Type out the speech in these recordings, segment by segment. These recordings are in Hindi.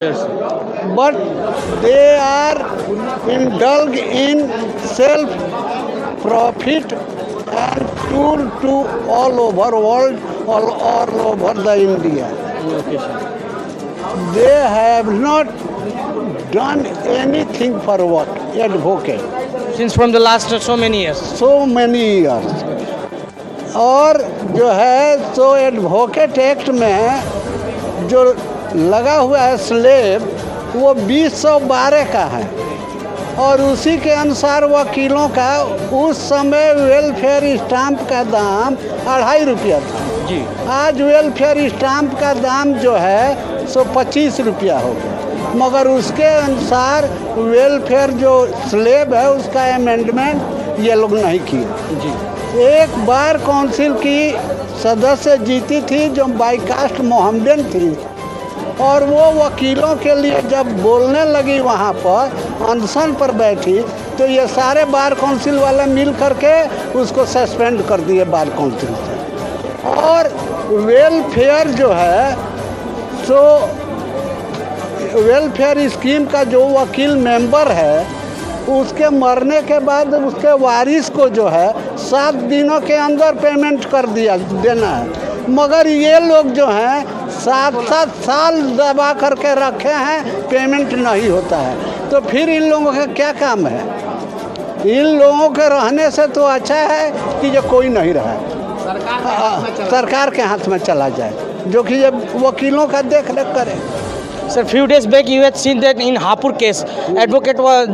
Yes. but they are indulged in self-profit and tour to all over world, all over the India. Okay, sir. They have not done anything for what? Advocate. Since from the last so many years. So many years. और जो है सो एडवोकेट एक्ट में जो लगा हुआ है स्लेब वो 2012 का है और उसी के अनुसार वकीलों का उस समय वेलफेयर स्टाम्प का दाम 2.5 रुपया था जी। आज वेलफेयर स्टाम्प का दाम जो है सो 25 रुपया हो गया मगर उसके अनुसार वेलफेयर जो स्लेब है उसका अमेंडमेंट ये लोग नहीं किए जी। एक बार काउंसिल की सदस्य जीती थी जो बाईकास्ट मोहम्मदन थी और वो वकीलों के लिए जब बोलने लगी वहाँ पर अनशन पर बैठी तो ये सारे बार काउंसिल वाले मिल करके उसको सस्पेंड कर दिए बार काउंसिल से। और वेलफेयर जो है सो वेलफेयर स्कीम का जो वकील मेंबर है उसके मरने के बाद उसके वारिस को जो है 7 दिनों के अंदर पेमेंट कर देना है मगर ये लोग जो हैं 7-7 साल दबा करके रखे हैं पेमेंट नहीं होता है तो फिर इन लोगों का क्या काम है। इन लोगों के रहने से तो अच्छा है कि जो कोई नहीं रहा सरकार के हाथ में चला जाए जो कि ये वकीलों का देख रेख करे। Sir, few days back you had seen that in Hapur case,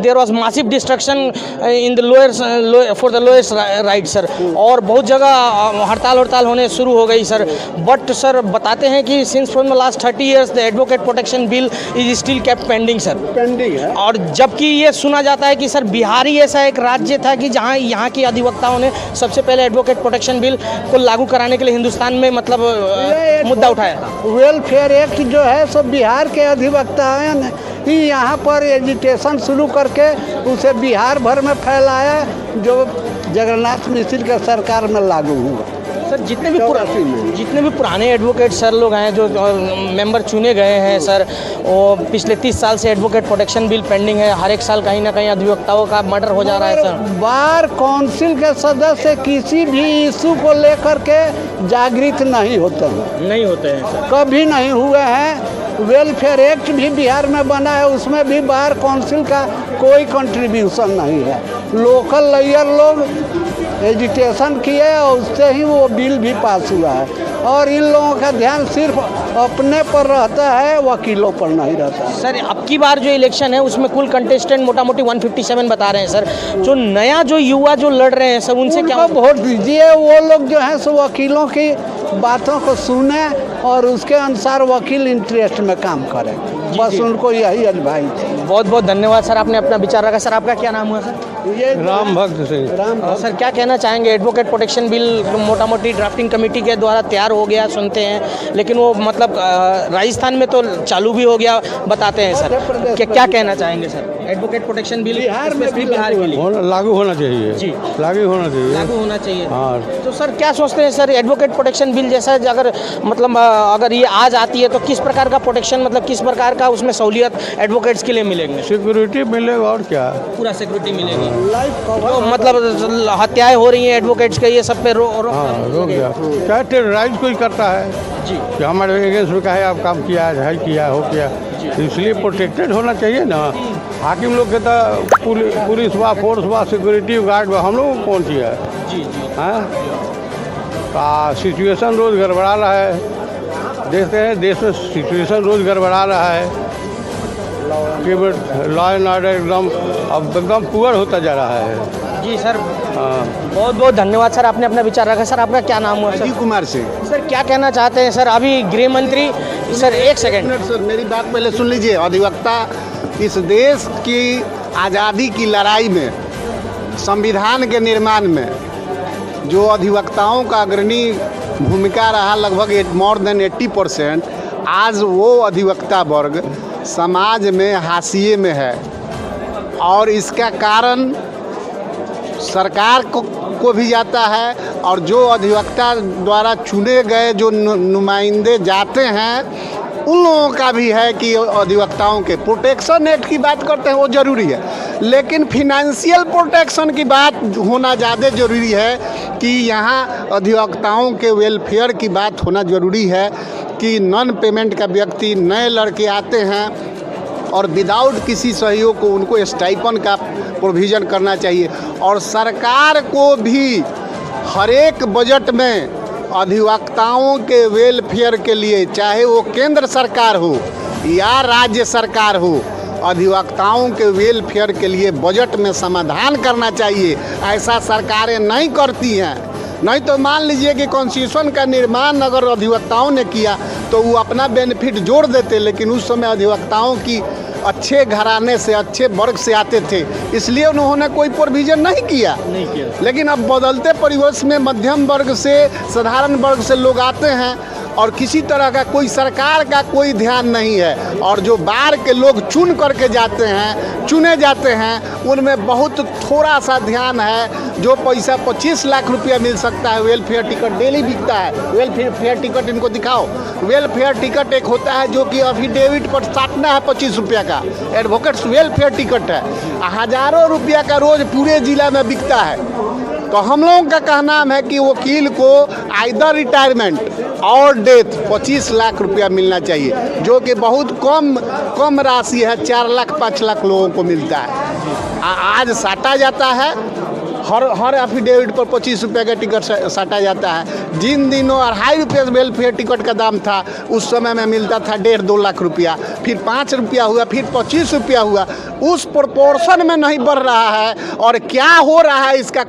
there was massive destruction in the for the lowest right, sir. और बहुत जगह हड़ताल होने शुरू हो गई सर। बट सर बताते हैं कि since from the last 30 years the advocate protection bill is still kept pending, sir. Pending है। और जबकि ये सुना जाता है कि सर बिहार ही ऐसा एक राज्य था कि जहाँ यहाँ के अधिवक्ताओं ने सबसे पहले एडवोकेट प्रोटेक्शन बिल को लागू कराने के लिए हिंदुस्तान में मतलब मुद्दा उठाया था। वेलफेयर एक्ट जो है सब बिहार के अधिवक्ता ने ही यहाँ पर एजिटेशन शुरू करके उसे बिहार भर में फैलाया जो जगन्नाथ मिश्र के सरकार में लागू हुआ। सर जितने भी पुराने एडवोकेट सर लोग हैं जो मेंबर चुने गए हैं सर वो पिछले 30 साल से एडवोकेट प्रोटेक्शन बिल पेंडिंग है। हर एक साल कहीं ना कहीं अधिवक्ताओं का मर्डर हो जा रहा है सर। बार काउंसिल के सदस्य किसी भी इशू को लेकर के जागृत नहीं होते हैं सर। कभी नहीं हुए हैं। वेलफेयर एक्ट भी बिहार में बना है उसमें भी बार काउंसिल का कोई कंट्रीब्यूशन नहीं है। लोकल लॉयर लोग एजिटेशन किए और उससे ही वो बिल भी पास हुआ है और इन लोगों का ध्यान सिर्फ अपने पर रहता है वकीलों पर नहीं रहता है। सर अब की बार जो इलेक्शन है उसमें कुल कंटेस्टेंट मोटा मोटी 157 बता रहे हैं सर। जो नया जो युवा जो लड़ रहे हैं सब उनसे क्या वोट दीजिए। वो लोग जो है सो वकीलों की बातों को सुने और उसके अनुसार वकील इंटरेस्ट में काम करें बस उनको यही एडवाइस है। बहुत बहुत धन्यवाद सर आपने अपना विचार रखा। सर आपका क्या नाम हुआ सर? ये राम भक्त सिंह। सर क्या कहना चाहेंगे? एडवोकेट प्रोटेक्शन बिल मोटा मोटी ड्राफ्टिंग कमेटी के द्वारा तैयार हो गया सुनते हैं लेकिन वो मतलब राजस्थान में तो चालू भी हो गया बताते हैं सर। क्या कहना चाहेंगे sir? Advocate protection bill Bihar में भी बिहार के लिए लागू होना चाहिए जी। लागू होना चाहिए हाँ। तो सर क्या सोचते हैं सर एडवोकेट प्रोटेक्शन बिल जैसा अगर मतलब अगर ये आज आती है तो किस प्रकार का प्रोटेक्शन मतलब किस प्रकार का उसमें सहूलियत एडवोकेट्स के लिए मिलेंगे? सिक्योरिटी मिलेगा और क्या पूरा सिक्योरिटी मिलेगी। तो मतलब हत्याएं हो रही हैं एडवोकेट्स के ये सब पे रोक गया क्या टेरराइज कोई करता है जी कि हमारे अगेंस्ट में कहे आप काम किया है किया हो किया इसलिए प्रोटेक्टेड होना चाहिए ना। हाकिम लोग के तो पुलिस बा फोर्स बा सिक्योरिटी गार्ड बा हम लोग कौन सी है जी हाँ सिचुएशन रोज़ गड़बड़ा रहा है। देखते हैं देश में सिचुएशन रोज़ गड़बड़ा रहा है कि लॉ एंड ऑर्डर एकदम पुअर होता जा रहा है। जी सर बहुत बहुत धन्यवाद सर आपने अपना विचार रखा। सर आपका क्या नाम हुआ? अजीत कुमार सिंह। सर क्या कहना चाहते हैं सर? अभी गृह मंत्री सर एक सेकंड सर मेरी बात पहले सुन लीजिए। अधिवक्ता इस देश की आज़ादी की लड़ाई में संविधान के निर्माण में जो अधिवक्ताओं का अग्रणी भूमिका रहा लगभग मोर देन 80%। आज वो अधिवक्ता वर्ग समाज में हाशिए में है और इसका कारण सरकार को भी जाता है और जो अधिवक्ता द्वारा चुने गए जो नुमाइंदे जाते हैं उन लोगों का भी है कि अधिवक्ताओं के प्रोटेक्शन एक्ट की बात करते हैं, वो ज़रूरी है, लेकिन फिनेंशियल प्रोटेक्शन की बात होना ज़्यादा ज़रूरी है कि यहाँ अधिवक्ताओं के वेलफेयर की बात होना ज़रूरी है कि नॉन पेमेंट का व्यक्ति, नए लड़के आते हैं और विदाउट किसी सहयोग को उनको स्टाइपन का प्रोविज़न करना चाहिए। और सरकार को भी हर एक बजट में अधिवक्ताओं के वेलफेयर के लिए, चाहे वो केंद्र सरकार हो या राज्य सरकार हो, अधिवक्ताओं के वेलफेयर के लिए बजट में समाधान करना चाहिए। ऐसा सरकारें नहीं करती हैं। नहीं तो मान लीजिए कि कॉन्स्टिट्यूशन का निर्माण अगर अधिवक्ताओं ने किया तो वो अपना बेनिफिट जोड़ देते, लेकिन उस समय अधिवक्ताओं की अच्छे घराने से, अच्छे वर्ग से आते थे, इसलिए उन्होंने कोई प्रोविज़न नहीं किया। लेकिन अब बदलते परिवेश में मध्यम वर्ग से, साधारण वर्ग से लोग आते हैं और किसी तरह का कोई सरकार का कोई ध्यान नहीं है। और जो बाहर के लोग चुन करके जाते हैं, चुने जाते हैं, उनमें बहुत थोड़ा सा ध्यान है। जो पैसा 25 लाख रुपया मिल सकता है, वेलफेयर टिकट डेली बिकता है। वेलफेयर टिकट इनको दिखाओ। वेलफेयर टिकट एक होता है जो कि अफिडेविट पर साटना है 25 रुपया का, एडवोकेट्स वेलफेयर टिकट है, हज़ारों रुपया का रोज़ पूरे ज़िला में बिकता है। तो हम लोगों का कहना है कि वकील को आइदर रिटायरमेंट और डेथ 25 लाख रुपया मिलना चाहिए, जो कि बहुत कम राशि है। 4 लाख 5 लाख लोगों को मिलता है। आज साटा जाता है, हर एफिडेविट पर 25 रुपये का टिकट साटा जाता है। जिन दिनों 2.5 रुपये वेलफेयर टिकट का दाम था, उस समय में मिलता था 1.5-2 लाख रुपया, फिर 5 रुपया हुआ, फिर 25 रुपया हुआ। उस प्रोपोर्शन में नहीं बढ़ रहा है। और क्या हो रहा है इसका